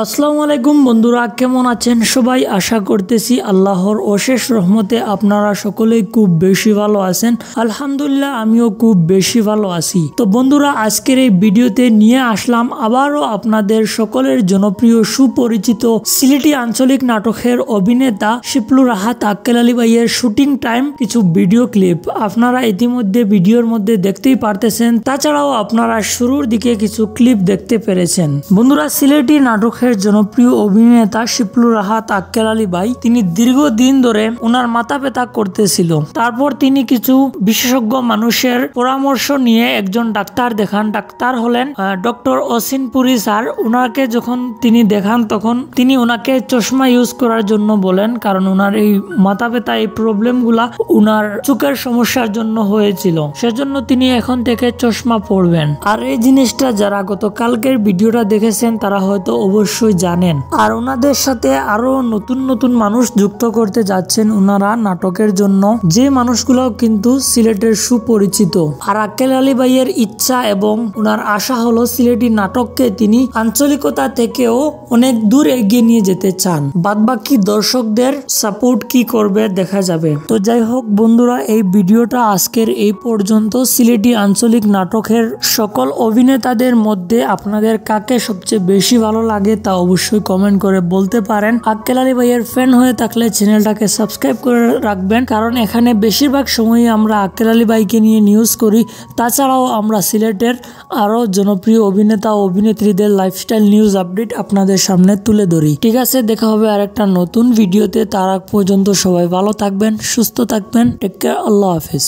আসসালামু আলাইকুম বন্ধুরা, কেমন আছেন সবাই? আশা করতেছি আল্লাহর অশেষ রহমতে আপনারা সকলেই খুব বেশি ভালো আছেন। আলহামদুলিল্লাহ, আমিও খুব বেশি ভালো আছি। তো বন্ধুরা, আজকের এই ভিডিওতে নিয়ে আসলাম আবারও আপনাদের সকলের জনপ্রিয় সুপরিচিত সিলেটি আঞ্চলিক নাটকের অভিনেতা শিপলু রাহাত আক্কেল আলী ভাইয়ের শুটিং টাইম কিছু ভিডিও ক্লিপ। আপনারা ইতিমধ্যে ভিডিওর মধ্যে দেখতেই পারতেছেন, তাছাড়াও আপনারা শুরুর দিকে কিছু ক্লিপ দেখতে পেরেছেন। বন্ধুরা, সিলেটি নাটকের জনপ্রিয় অভিনেতা শিপলু রাহাত আক্কেল আলী ভাই, তিনি দীর্ঘদিন ধরে ওনার মাথা ব্যথা করতেছিল। তারপর তিনি কিছু বিশেষজ্ঞ মানুষের পরামর্শ নিয়ে একজন ডাক্তার দেখান। ডাক্তার হলেন ডক্টর অসিনপুরি স্যার। ওনাকে যখন তিনি দেখান তখন তিনি ওনাকে চশমা ইউজ করার জন্য বলেন, কারণ ওনার এই মাথা ব্যথা, এই প্রবলেম গুলা ওনার চোখের সমস্যার জন্য হয়েছিল, সেজন্য তিনি এখন থেকে চশমা পরবেন। আর এই জিনিসটা যারা গতকালকের ভিডিওটা দেখেছেন তারা হয়তো অবশ্যই জানেন। আর ওনাদের সাথে আরো নতুন নতুন মানুষ যুক্ত করতে যাচ্ছেন ওনারা নাটকের জন্য, যে মানুষগুলো কিন্তু সিলেটের সুপরিচিত। আর আক্কেল আলী ভাইয়ের ইচ্ছা এবং ওনার আশা হলো সিলেটি নাটককে তিনি আঞ্চলিকতা থেকেও অনেক দূর এগিয়ে নিয়ে যেতে চান। বাদবাকি দর্শকদের সাপোর্ট কি করবে দেখা যাবে। তো যাই হোক বন্ধুরা, এই ভিডিওটা আজকের এই পর্যন্ত। সিলেটি আঞ্চলিক নাটকের সকল অভিনেতাদের মধ্যে আপনাদের কাকে সবচেয়ে বেশি ভালো লাগে তা অবশ্যই কমেন্ট করে বলতে পারেন। আক্কেল আলী ভাইয়ের ফ্যান হয়ে থাকলে চ্যানেলটাকে সাবস্ক্রাইব করে রাখবেন, কারণ এখানে বেশিরভাগ সময়ই আমরা আক্কেল আলী ভাইকে নিয়ে নিউজ করি। তাছাড়াও আমরা সিলেটের আরো জনপ্রিয় অভিনেতা ও অভিনেত্রীদের লাইফস্টাইল নিউজ আপডেট আপনাদের সামনে তুলে ধরি। ঠিক আছে, দেখা হবে আরেকটা নতুন ভিডিওতে। তার আগ পর্যন্ত সবাই ভালো থাকবেন, সুস্থ থাকবেন। টেক কেয়ার, আল্লাহ হাফিজ।